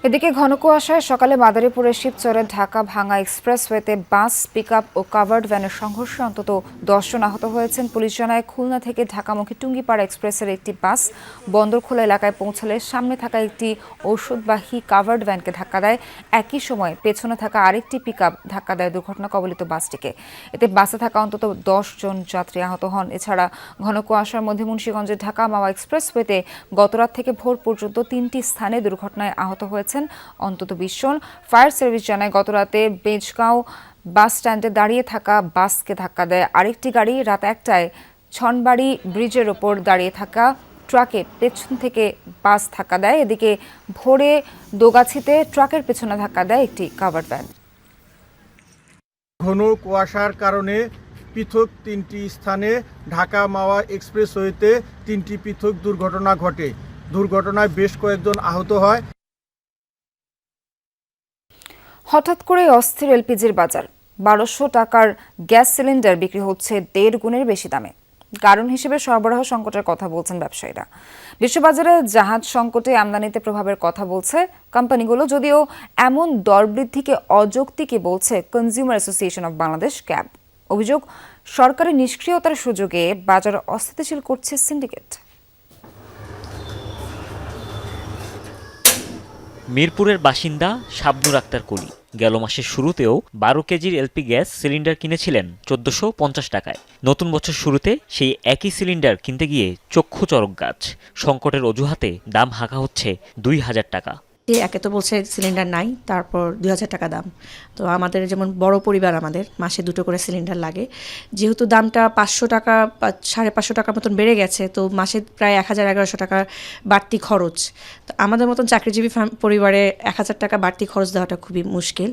এদিকে ঘন কুয়াশায় সকালে মাদারীপুরের শিবচরে ঢাকা ভাঙ্গা এক্সপ্রেসওয়েতে বাস, পিকআপ ও কাভার্ড ভ্যানের সংঘর্ষে অন্তত 10 জন আহত হয়েছেন। পুলিশ জানায়, খুলনা থেকে ঢাকামুখী টুঙ্গিপাড়া এক্সপ্রেসের একটি বাস বন্দরখোলা এলাকায় পৌঁছালে সামনে থাকা একটি ঔষধবাহী কাভার্ড ভ্যানকে ধাক্কা দেয়। একই সময় পেছনে থাকা আরেকটি পিকআপ ধাক্কা দেয় দুর্ঘটনা কবলিত বাসটিকে। এতে বাসে থাকা অন্তত 10 জন যাত্রী আহত হন। এছাড়া ঘন কুয়াশার মধ্যে মুন্সিগঞ্জের ঢাকা মাওয়া এক্সপ্রেসওয়েতে গতরাত থেকে ভোর পর্যন্ত 3টি স্থানে দুর্ঘটনায় আহত হয়েছেন অন্তত 20 জন। ফায়ার সার্ভিস জানায়, গতরাতে বেজগাঁও বাস স্ট্যান্ডে দাঁড়িয়ে থাকা বাসকে ধাক্কা দেয় আরেকটি গাড়ি। রাত 1টায় ছনবাড়ি ব্রিজের ওপর দাঁড়িয়ে থাকা ট্রাকে পেছন থেকে বাস ধাক্কা দেয়। এদিকে ভোরে দোগাছিতে ট্রাকের পেছনে ধাক্কা দেয় একটি কাভার্ড ভ্যান। ঘন কুয়াশার কারণে পৃথক 3টি স্থানে ঢাকা মাওয়া এক্সপ্রেসওয়েতে 3টি পৃথক দুর্ঘটনা ঘটে। দুর্ঘটনায় বেশ কয়েকজন আহত হয়। হঠাৎ করে অস্থির এলপিজির বাজার। 1200 টাকার গ্যাস সিলিন্ডার বিক্রি হচ্ছে 1.5 গুণের বেশি দামে। কারণ হিসেবে সরবরাহ সংকটের কথা বলছেন ব্যবসায়ীরা। বিশ্ববাজারে জাহাজ সংকটে আমদানিতে প্রভাবের কথা বলছে কোম্পানিগুলো। যদিও এমন দর বৃদ্ধিকে অযৌক্তিকই বলছে consumer association of Bangladesh, cab. অভিযোগ, সরকারি নিষ্ক্রিয়তার সুযোগে বাজার অস্থিতিশীল করছে সিন্ডিকেট। মিরপুরের বাসিন্দা শাবনুর আক্তার কলি গেল মাসের শুরুতেও 12 কেজির এলপি গ্যাস সিলিন্ডার কিনেছিলেন 1450 টাকায়। নতুন বছর শুরুতে সেই একই সিলিন্ডার কিনতে গিয়ে চক্ষু চরক গাছ। সংকটের অজুহাতে দাম হাঁকা হচ্ছে 2000 টাকা। একে তো বলছে সিলিন্ডার নাই, তারপর 2000 টাকা দাম। তো আমাদের যেমন বড় পরিবার, আমাদের মাসে 2টো করে সিলিন্ডার লাগে। যেহেতু দামটা 500 টাকা 550 টাকার মতন বেড়ে গেছে, তো মাসে প্রায় 1000-1100 টাকার বাড়তি খরচ। তো আমাদের মতন চাকরিজীবী পরিবারে 1000 টাকা বাড়তি খরচ দেওয়াটা খুবই মুশকিল।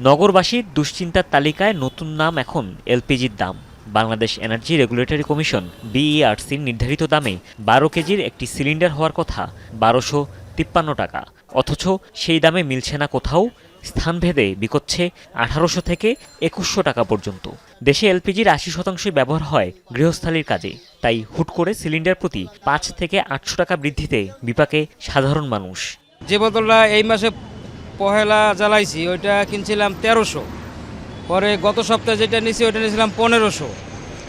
নগরবাসীর দুশ্চিন্তার তালিকায় নতুন নাম এখন এলপিজির দাম। বাংলাদেশ এনার্জি রেগুলেটরি কমিশন বিইআরসির নির্ধারিত দামে 12 কেজির একটি সিলিন্ডার হওয়ার কথা 1253 টাকা। অথচ সেই দামে মিলছে না কোথাও। স্থানভেদে বিকোচ্ছে 1800 থেকে 2100 টাকা পর্যন্ত। দেশে এলপিজির 80% ব্যবহার হয় গৃহস্থালির কাজে। তাই হুট করে সিলিন্ডার প্রতি 5 থেকে 800 টাকা বৃদ্ধিতে বিপাকে সাধারণ মানুষ। যে বোতলটা এই মাসে পহেলা জ্বালাইছি ওইটা কিনছিলাম 1300, পরে গত সপ্তাহে যেটা নিয়েছি ওইটা নিয়েছিলাম 1500।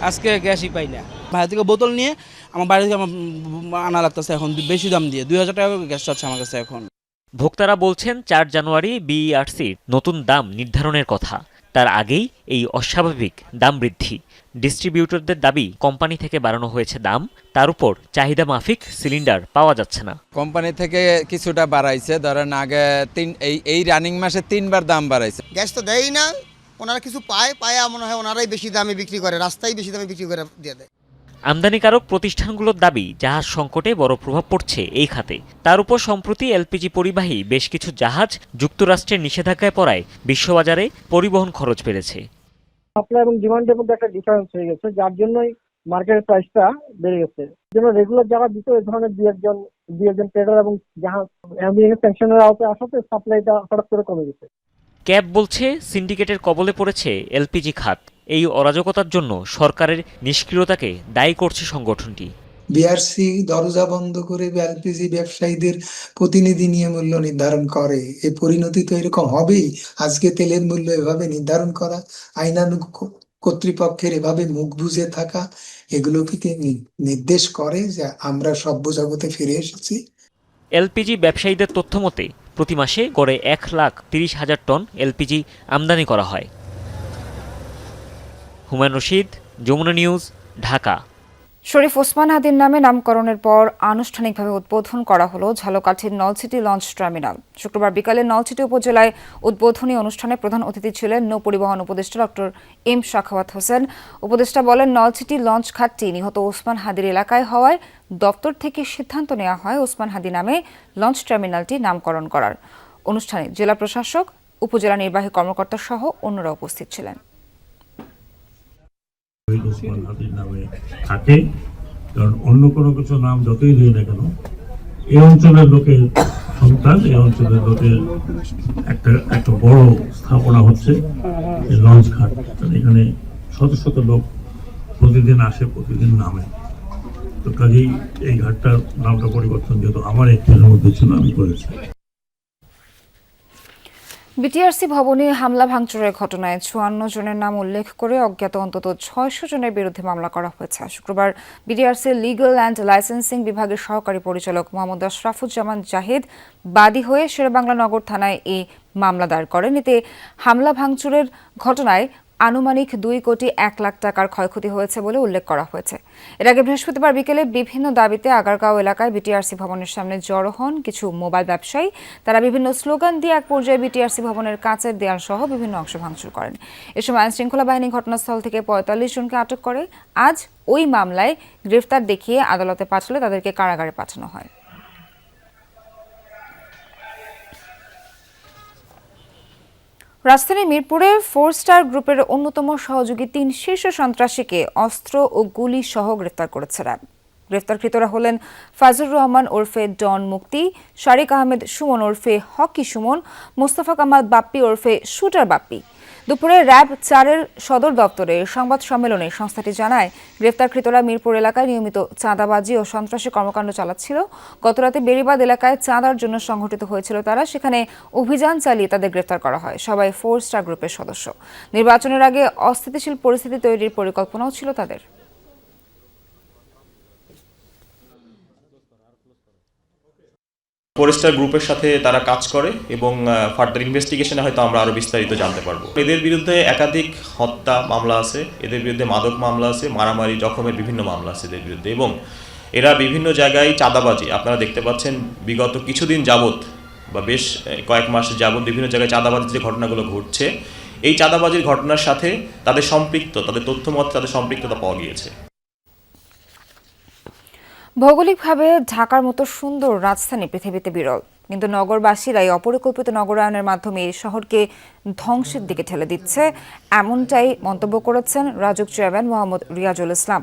আজকে গ্যাসই পাই না। বাইরে থেকে বোতল নিয়ে আমার বাইরে থেকে আমার আনা লাগতেছে এখন বেশি দাম দিয়ে। 2000 টাকা গ্যাস চাচ্ছে আমার কাছে এখন। ভোক্তারা বলছেন 4 জানুয়ারি বিইআরসির নতুন দাম নির্ধারণের কথা। তার আগেই এই অস্বাভাবিক দাম বৃদ্ধি। ডিস্ট্রিবিউটরদের দাবি কোম্পানি থেকে বাড়ানো হয়েছে দাম, তার উপর চাহিদা মাফিক সিলিন্ডার পাওয়া যাচ্ছে না। কোম্পানি থেকে কিছুটা বাড়াইছে, ধরেন আগে এই রানিং মাসে 3বার দাম বাড়াইছে। গ্যাস তো দেয়ই না, ওনারা কিছু পায় মনে হয় ওনারাই বেশি দামে বিক্রি করে, রাস্তায় বেশি দামে বিক্রি করে দিয়ে দেয়। আমদানিকারক প্রতিষ্ঠানগুলোর দাবি জাহাজ সংকটে বড় প্রভাব পড়ছে এই খাতে। তার উপর সম্প্রতি এলপিজি পরিবাহী বেশ কিছু জাহাজ যুক্তরাষ্ট্রের নিষেধাজ্ঞায় পড়ায় বিশ্ববাজারে পরিবহন খরচ বেড়েছে। সাপ্লাই এবং ডিমান্ডের মধ্যে একটা ডিফারেন্স হয়ে গেছে, যার জন্যই মার্কেটের প্রাইসটা বেড়ে গেছে। যেন রেগুলার যারা দিত এই ধরনের দুই একজন ট্রেডার এবং জাহাজ স্যাংশনের আওতায় আসাতে সাপ্লাইটা হঠাৎ করে কমে গেছে। ক্যাব বলছে সিন্ডিকেটের কবলে পড়েছে এলপিজি খাত। এই অরাজকতার জন্য সরকারের নিষ্ক্রিয়তাকে দায়ী করছে সংগঠনটি। বিআরসি দরজা বন্ধ করে এলপিজি ব্যবসায়ীদের প্রতিনিধি নিয়ে মূল্য নির্ধারণ করে, এই পরিণতি তো এরকম হবেই। আজকে তেলের মূল্য এভাবে নির্ধারণ করা, আইনানুগ কর্তৃপক্ষের এভাবে মুখ বুজে থাকা, এগুলো কি নির্দেশ করে যে আমরা সভ্য জগতে ফিরে এসেছি? এলপিজি ব্যবসায়ীদের তথ্য মতে প্রতি মাসে গড়ে 1,30,000 টন এলপিজি আমদানি করা হয়। হুমায়ুন রশিদ, যমুনা নিউজ, ঢাকা। শরীফ ওসমান হাদির নামে নামকরণের পর আনুষ্ঠানিকভাবে উদ্বোধন করা হলো ঝালকাঠির নলছিটি লঞ্চ টার্মিনাল। শুক্রবার বিকালে নলছিটি উপজেলায় উদ্বোধনী অনুষ্ঠানে প্রধান অতিথি ছিলেন নৌ পরিবহন উপদেষ্টা ডক্টর এম সাখাওয়াত হোসেন। উপদেষ্টা বলেন, নলছিটি লঞ্চ ঘাটটি নিহত ওসমান হাদির এলাকায় হওয়ায় দপ্তর থেকে সিদ্ধান্ত নেওয়া হয় ওসমান হাদি নামে লঞ্চ টার্মিনালটি নামকরণ করার। অনুষ্ঠানে জেলা প্রশাসক, উপজেলা নির্বাহী কর্মকর্তা সহ অন্যরা উপস্থিত ছিলেন। ওসমান হাদির নামে থাকে, কারণ অন্য কোনো কিছু নাম যতই দিই না কেন, এই অঞ্চলের লোকের সন্তান, এই অঞ্চলের লোকের একটা বড় স্থাপনা হচ্ছে লঞ্চ ঘাট। এখানে শত শত লোক প্রতিদিন আসে, প্রতিদিন নামে। তো কাজেই এই ঘাটটার নামটা পরিবর্তন যেহেতু আমার একটির মধ্যে ছিল, আমি করেছি। বিটিআরসি ভবনে হামলা ভাঙচুরের ঘটনায় 54 জনের নাম উল্লেখ করে অজ্ঞাত অন্তত 600 জনের বিরুদ্ধে মামলা করা হয়েছে। শুক্রবার বিটিআরসির লিগ্যাল অ্যান্ড লাইসেন্সিং বিভাগের সহকারী পরিচালক মোহাম্মদ আশরাফুজ্জামান জাহিদ বাদী হয়ে শেরেবাংলা নগর থানায় এই মামলা দায়ের করেন। এতে হামলা ভাঙচুরের ঘটনায় আনুমানিক 2,01,00,000 টাকার ক্ষয়ক্ষতি হয়েছে বলে উল্লেখ করা হয়েছে। এর আগে বৃহস্পতিবার বিকেলে বিভিন্ন দাবিতে আগারগাঁও এলাকায় বিটিআরসি ভবনের সামনে জড়ো হন কিছু মোবাইল ব্যবসায়ী। তারা বিভিন্ন স্লোগান দিয়ে এক পর্যায়ে বিটিআরসি ভবনের কাঁচের দেয়াল সহ বিভিন্ন অংশ ভাঙচুর করেন। এ সময় আইনশৃঙ্খলা বাহিনী ঘটনাস্থল থেকে 45 জনকে আটক করে। আজ ওই মামলায় গ্রেফতার দেখিয়ে আদালতে পাঠালে তাদেরকে কারাগারে পাঠানো হয়। রাজধানী মিরপুরে 4 স্টার গ্রুপের অন্যতম সহযোগী 3 শীর্ষ সন্ত্রাসীকে অস্ত্র ও গুলি সহ গ্রেফতার করেছে র্যাব। গ্রেফতারকৃতরা হলেন ফাজুর রহমান ওরফে ডন মুক্তি, শারিক আহমেদ সুমন ওরফে হকি সুমন, মোস্তফা কামাল বাপ্পি ওরফে শুটার বাপ্পি। দুপুরে র্যাব 4-এর সদর দপ্তরে সংবাদ সম্মেলনে সংস্থাটি জানায়, গ্রেফতারকৃতরা মিরপুর এলাকায় নিয়মিত চাঁদাবাজি ও সন্ত্রাসী কর্মকাণ্ড চালাচ্ছিল। গতরাতে বেড়িবাঁধ এলাকায় চাঁদার জন্য সংগঠিত হয়েছিল তারা, সেখানে অভিযান চালিয়ে তাদের গ্রেফতার করা হয়। সবাই 4 স্টার গ্রুপের সদস্য। নির্বাচনের আগে অস্থিতিশীল পরিস্থিতি তৈরির পরিকল্পনাও ছিল তাদের। ফরেস্টার গ্রুপের সাথে তারা কাজ করে এবং ফার্দার ইনভেস্টিগেশনে হয়তো আমরা আরও বিস্তারিত জানতে পারবো। এদের বিরুদ্ধে একাধিক হত্যা মামলা আছে, এদের বিরুদ্ধে মাদক মামলা আছে, মারামারি জখমের বিভিন্ন মামলা আছে এদের বিরুদ্ধে, এবং এরা বিভিন্ন জায়গায় চাঁদাবাজি, আপনারা দেখতে পাচ্ছেন বিগত কিছুদিন যাবৎ বা বেশ কয়েক মাস যাবৎ বিভিন্ন জায়গায় চাঁদাবাজির যে ঘটনাগুলো ঘটছে, এই চাঁদাবাজির ঘটনার সাথে তাদের তথ্য মতে তাদের সম্পৃক্ততা পাওয়া গিয়েছে। ভৌগোলিকভাবে ঢাকার মতো সুন্দর রাজধানী পৃথিবীতে বিরল, কিন্তু নগরবাসীরাই অপরিকল্পিত নগরায়নের মাধ্যমে এই শহরকে ধ্বংসের দিকে ঠেলে দিচ্ছে, এমনটাই মন্তব্য করেছেন রাজুক চেয়ারম্যান মোহাম্মদ রিয়াজুল ইসলাম।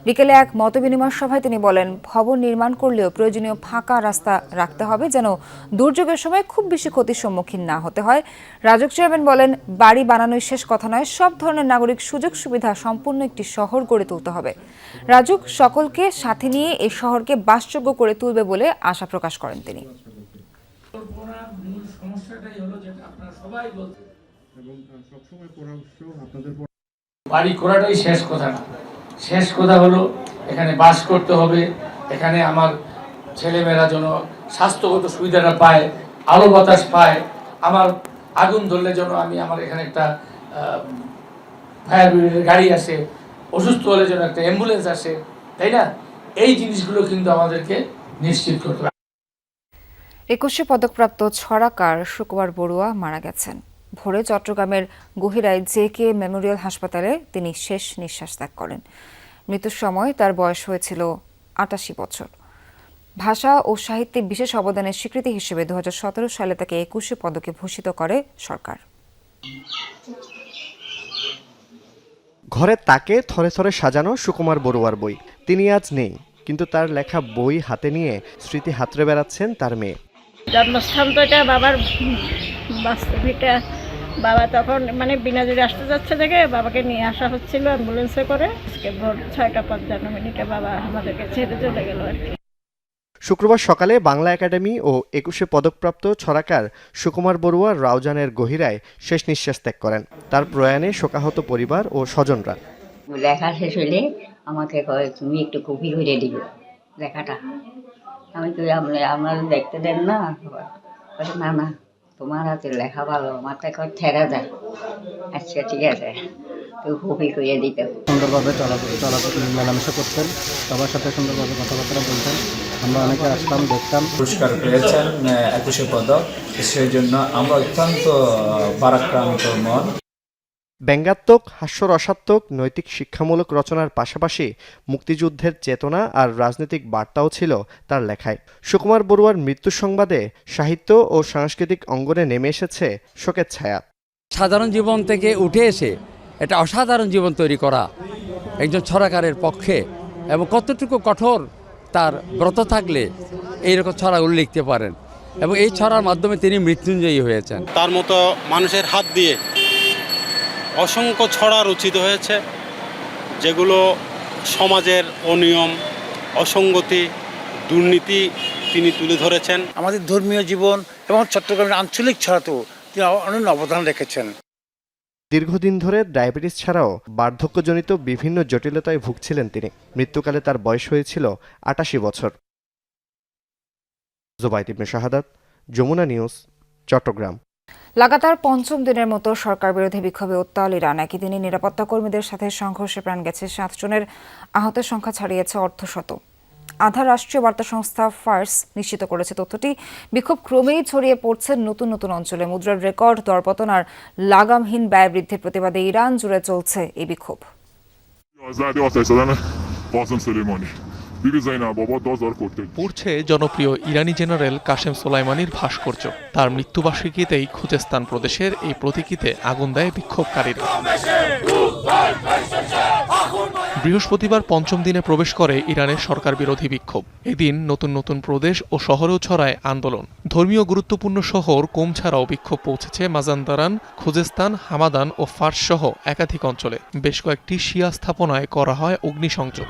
বিকেলে এক মতবিনিময় সভায় তিনি বলেন, ভবন নির্মাণ করলেও প্রয়োজনীয় ফাঁকা রাস্তা রাখতে হবে যেন দুর্যোগের সময় খুব বেশি ক্ষতির সম্মুখীন না হতে হয়। রাজুক চেয়ারম্যান বলেন, বাড়ি বানানোই শেষ কথা নয়, সব ধরনের নাগরিক সুযোগ সুবিধা সম্পূর্ণ একটি শহর গড়ে তুলতে হবে। রাজুক সকলকে সাথে নিয়ে এই শহরকে বাসযোগ্য করে তুলবে বলে আশা প্রকাশ করেন তিনি। বাড়ি করাটাই শেষ কথা না, শেষ কথা হলো এখানে বাস করতে হবে, এখানে আমার ছেলেমেয়েরা যেন স্বাস্থ্যগত সুবিধাটা পায়, আলো বাতাস পায়, আমার আগুন ধরলে যেন আমি আমার এখানে একটা ফায়ার ব্রিগেডের গাড়ি আসে, অসুস্থ হলে যেন একটা অ্যাম্বুলেন্স আসে, তাই না? এই জিনিসগুলো কিন্তু আমাদেরকে নিশ্চিত করতে হবে। 21 পদকপ্রাপ্ত ছড়াকার শুকুর বড়ুয়া মারা গেছেন। ভোরে চট্টগ্রামের গহিরায় জেকে মেমোরিয়াল হাসপাতালে তিনি শেষ নিঃশ্বাস ত্যাগ করেন। মৃত্যুর সময় তার বয়স হয়েছিল 88 বছর। ভাষা ও সাহিত্যে বিশেষ অবদানের স্বীকৃতি হিসেবে 2017 সালে তাকে 21 পদকে ভূষিত করে সরকার। ঘরে তাকে থরে থরে সাজানো সুকুমার বড়ুয়ার বই। তিনি আজ নেই, কিন্তু তার লেখা বই হাতে নিয়ে স্মৃতি হাতড়ে বেড়াচ্ছেন তার মেয়ে। জন্মস্থান তো এটা বাবার বাস্তবিকা। বাবা তখন বিনাজুরি আসতে যাচ্ছে দেখে বাবাকে নিয়ে আসা হচ্ছিল অ্যাম্বুলেন্সে করে। আজকে ভোর 6:55 বাবা আমাদেরকে ছেড়ে চলে গেল আর কি। শুক্রবার সকালে বাংলা একাডেমি ও 21 পদকপ্রাপ্ত ছড়াকার সুকুমার বড়ুয়া রাউজানের গহিরায় শেষ নিঃশ্বাস ত্যাগ করেন। তার প্রয়াণে শোকাহত পরিবার ও স্বজনরা। লেখা শেষ হলে আমাকে কয় তুমি একটু কপি করে দিও লেখাটা। আমি তো আপনারা দেখতে দেন না, না না তোমার হাতে লেখা ভালো, মাথায় কয় ঠেরা যায়। আচ্ছা ঠিক আছে, তো কপি করে দিতে। সুন্দরভাবে মেলামেশা করতেন, সবার সাথে সুন্দরভাবে কথাবার্তা বলতেন। আমরা অনেকে আসতাম, দেখতাম। পুরস্কার পেয়েছেন 21 পদক, সেই জন্য আমরা অত্যন্ত ভারাক্রান্ত মন। ব্যঙ্গাত্মক, হাস্যরসাত্মক, নৈতিক শিক্ষামূলক রচনার পাশাপাশি মুক্তিযুদ্ধের চেতনা আর রাজনৈতিক বার্তাও ছিল তার লেখায়। সুকুমার বড়ুয়ার মৃত্যু সংবাদে সাহিত্য ও সাংস্কৃতিক অঙ্গনে নেমে এসেছে শোকের ছায়া। সাধারণ জীবন থেকে উঠে এসে একটা অসাধারণ জীবন তৈরি করা একজন ছড়াকারের পক্ষে, এবং কতটুকু কঠোর তার ব্রত থাকলে এইরকম ছড়াগুলো লিখতে পারেন, এবং এই ছড়ার মাধ্যমে তিনি মৃত্যুঞ্জয়ী হয়েছেন। তার মতো মানুষের হাত দিয়ে অসংখ্য ছড়া রচিত হয়েছে, যেগুলো সমাজের অনিয়ম, অসঙ্গতি, দুর্নীতি তিনি তুলে ধরেছেন। আমাদের ধর্মীয় জীবন এবং চট্টগ্রামের আঞ্চলিক ছড়াতেও তিনি অনন্য অবদান রেখেছেন। দীর্ঘদিন ধরে ডায়াবেটিস ছাড়াও বার্ধক্যজনিত বিভিন্ন জটিলতায় ভুগছিলেন তিনি। মৃত্যুকালে তার বয়স হয়েছিল 88 বছর। জুবাইদ ইবনে শাহাদাত, যমুনা নিউজ, চট্টগ্রাম। লাগাতার পঞ্চম দিনের মতো সরকার বিরোধী বিক্ষোভে উত্তাল ইরান। একই দিনে নিরাপত্তা কর্মীদের সাথে সংঘর্ষে প্রাণ গেছে 7 জনের, আহতের সংখ্যা ছাড়িয়েছে অর্ধশত। আধা রাষ্ট্রীয় বার্তা সংস্থা ফার্স নিশ্চিত করেছে তথ্যটি। বিক্ষোভ ক্রমেই ছড়িয়ে পড়ছে নতুন নতুন অঞ্চলে। মুদ্রার রেকর্ড দরপতন আর লাগামহীন ব্যয় বৃদ্ধির প্রতিবাদে ইরান জুড়ে চলছে এই বিক্ষোভ। পড়ছে জনপ্রিয় ইরানি জেনারেল কাশেম সোলাইমানির ভাস্কর্য। তার মৃত্যুবার্ষিকীতেই খুজেস্তান প্রদেশের এই প্রতীকীতে আগুন দেয় বিক্ষোভকারীরা। বৃহস্পতিবার পঞ্চম দিনে প্রবেশ করে ইরানের সরকার বিরোধী বিক্ষোভ। এদিন নতুন নতুন প্রদেশ ও শহরেও ছড়ায় আন্দোলন। ধর্মীয় গুরুত্বপূর্ণ শহর কোম ছাড়াও বিক্ষোভ পৌঁছেছে মাজান্দারান, খুজেস্তান, হামাদান ও ফার্স সহ একাধিক অঞ্চলে। বেশ কয়েকটি শিয়া স্থাপনায় করা হয় অগ্নিসংযোগ।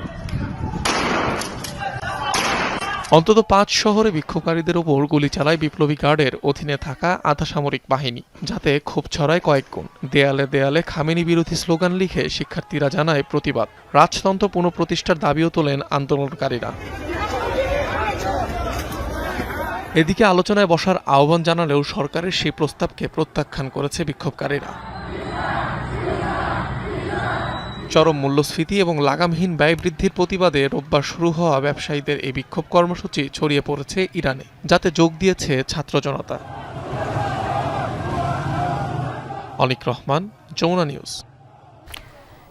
অন্তত 5 শহরে বিক্ষোভকারীদের ওপর গুলি চালায় বিপ্লবী গার্ডের অধীনে থাকা আধা সামরিক বাহিনী, যাতে ক্ষোভ ছড়ায় কয়েক গুণ। দেয়ালে দেয়ালে খামেনি বিরোধী স্লোগান লিখে শিক্ষার্থীরা জানায় প্রতিবাদ। রাজতন্ত্র পুনঃপ্রতিষ্ঠার দাবিও তোলেন আন্দোলনকারীরা। এদিকে আলোচনায় বসার আহ্বান জানালেও সরকারের সেই প্রস্তাবকে প্রত্যাখ্যান করেছে বিক্ষোভকারীরা। চরম মূল্যস্ফীতি এবং লাগামহীন ব্যয় বৃদ্ধির প্রতিবাদে রোববার শুরু হওয়া ব্যবসায়ীদের এই বিক্ষোভ কর্মসূচি ছড়িয়ে পড়েছে ইরানে, যাতে যোগ দিয়েছে ছাত্র জনতা। অনিক রহমান, যমুনা নিউজ।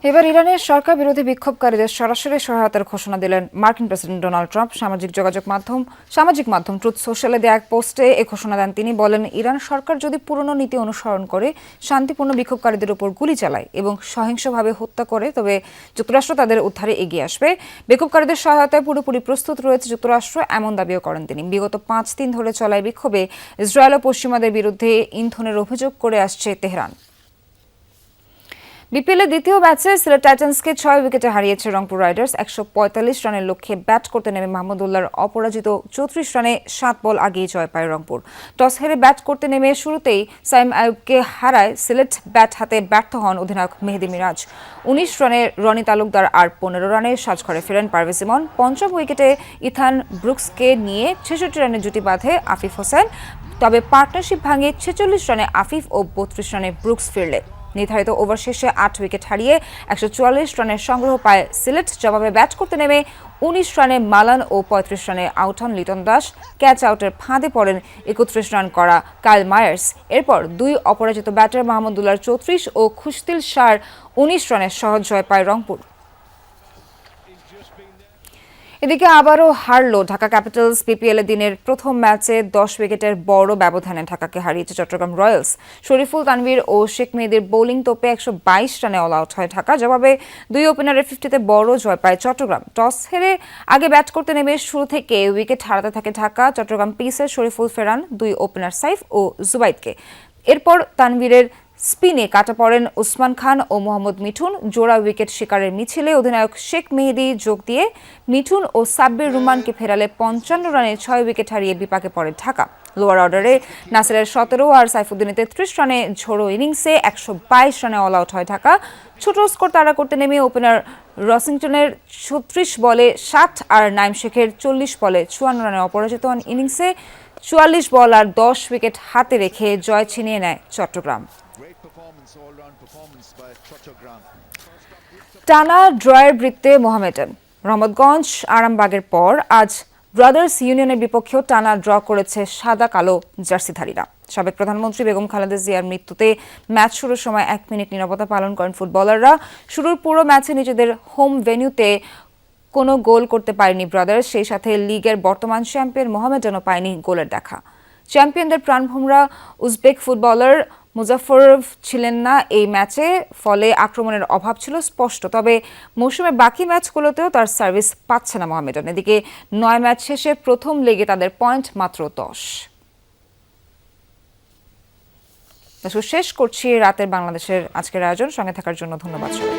এবার ইরানের সরকার বিরোধী বিক্ষোভকারীদের সরাসরি সহায়তার ঘোষণা দিলেন মার্কিন প্রেসিডেন্ট ডোনাল্ড ট্রাম্প। সামাজিক মাধ্যম ট্রুথ সোশ্যালে দেয়া এক পোস্টে এ ঘোষণা দেন তিনি। বলেন, ইরান সরকার যদি পুরনো নীতি অনুসরণ করে শান্তিপূর্ণ বিক্ষোভকারীদের উপর গুলি চালায় এবং সহিংসভাবে হত্যা করে, তবে যুক্তরাষ্ট্র তাদের উদ্ধারে এগিয়ে আসবে। বিক্ষোভকারীদের সহায়তায় পুরোপুরি প্রস্তুত রয়েছে যুক্তরাষ্ট্র, এমন দাবিও করেন তিনি। বিগত 5 দিন ধরে চলা বিক্ষোভে ইসরায়েল ও পশ্চিমাদের বিরুদ্ধে ইন্ধনের অভিযোগ করে আসছে তেহরান। বিপিএলের দ্বিতীয় ম্যাচে সিলেট টাইটান্সকে 6 উইকেটে হারিয়েছে রংপুর রাইডার্স। 145 রানের লক্ষ্যে ব্যাট করতে নেমে মাহমুদুল্লাহর অপরাজিত 34 রানে 7 বল আগেই জয় পায় রংপুর। টস হেরে ব্যাট করতে নেমে শুরুতেই সাইম আইয়ুবকে হারায় সিলেট। ব্যাট হাতে ব্যর্থ হন অধিনায়ক মেহেদী মিরাজ। 19 রানে রনি তালুকদার আর 15 রানে সাজঘরে ফেরেন পারভেজ ইমন। পঞ্চম উইকেটে ইথান ব্রুকসকে নিয়ে 66 রানের জুটি বাঁধে আফিফ হোসেন। তবে পার্টনারশিপ ভাঙে 46 রানে আফিফ ও 32 রানে ব্রুকস ফিরলে। নির্ধারিত ওভার শেষে 8 উইকেট হারিয়ে 144 রানের সংগ্রহ পায় সিলেট। জবাবে ব্যাট করতে নেমে 19 রানে মালান ও 35 রানে আউট হন লিটন দাস। ক্যাচ আউটের ফাঁদে পড়েন 31 রান করা কাইল মায়ার্স। এরপর দুই অপরাজিত ব্যাটার মাহমুদুল্লাহর 34 ও খুশদিল শাহর 19 রানের সহজ জয় পায় রংপুর। এদিকে আবারও হারল ঢাকা ক্যাপিটালস। বিপিএল এর দিনের প্রথম ম্যাচে 10 উইকেটের বড় ব্যবধানে ঢাকাকে হারিয়েছে চট্টগ্রাম রয়্যালস। শরীফুল তানভীর ও শেখ মেহেদীর বোলিং তোপে 122 রানে অল আউট হয় ঢাকা। জবাবে দুই ওপেনারের 50-তে বড় জয় পায় চট্টগ্রাম। টস হেরে আগে ব্যাট করতে নেমে শুরু থেকে উইকেট হারাতে থাকে ঢাকা। চট্টগ্রাম পিসে শরীফুল ফেরান দুই ওপেনার সাইফ ও জুবাইদকে। এরপর তানভীরের স্পিনে কাটা পড়েন উসমান খান ও মোহাম্মদ মিঠুন। জোড়া উইকেট শিকারের মিছিলে অধিনায়ক শেখ মেহেদী যোগ দিয়ে মিঠুন ও সাব্বির রুমানকে ফেরালে 55 রানে 6 উইকেট হারিয়ে বিপাকে পড়ে ঢাকা। লোয়ার অর্ডারে নাসিরের 17 আর সাইফুদ্দিনের 33 রানে ঝোড়ো ইনিংসে 122 রানে অল আউট হয় ঢাকা। ছোট স্কোর তাড়া করতে নেমে ওপেনার রসিংটনের 36 বলে 60 আর নাইম শেখের 40 বলে 54 রানে অপরাজিত হন ইনিংসে। 44 বল আর 10 উইকেট হাতে রেখে জয় ছিনিয়ে নেয় চট্টগ্রাম। টানা ড্রয়ের বৃত্তে মোহামেডান। রহমতগঞ্জ আরামবাগের পর আজ ব্রাদার্স ইউনিয়নের বিপক্ষেও টানা ড্র করেছে সাদা কালো জার্সিধারীরা। সাবেক প্রধানমন্ত্রী বেগম খালেদা জিয়ার মৃত্যুতে ম্যাচ শুরুর সময় 1 মিনিট নীরবতা পালন করেন ফুটবলাররা। শুরুর পুরো ম্যাচে নিজেদের হোম ভেন্যুতে কোনো গোল করতে পারেনি ব্রাদার্স। সেই সাথে লিগের বর্তমান চ্যাম্পিয়ন মোহামেডানও পায়নি গোলের দেখা। চ্যাম্পিয়নদের প্রাণভোমরা উজবেক ফুটবলার মুজাফরভ ছিলেন না এই ম্যাচে, ফলে আক্রমণের অভাব ছিল স্পষ্ট। তবে মৌসুমের বাকি ম্যাচগুলোতেও তার সার্ভিস পাচ্ছে না মোহামেডান। এদিকে 9 ম্যাচ শেষে প্রথম লেগে তাদের পয়েন্ট মাত্র 10। শেষ করছি রাতের বাংলাদেশের আজকের আয়োজন। সঙ্গে থাকার জন্য ধন্যবাদ সবাই।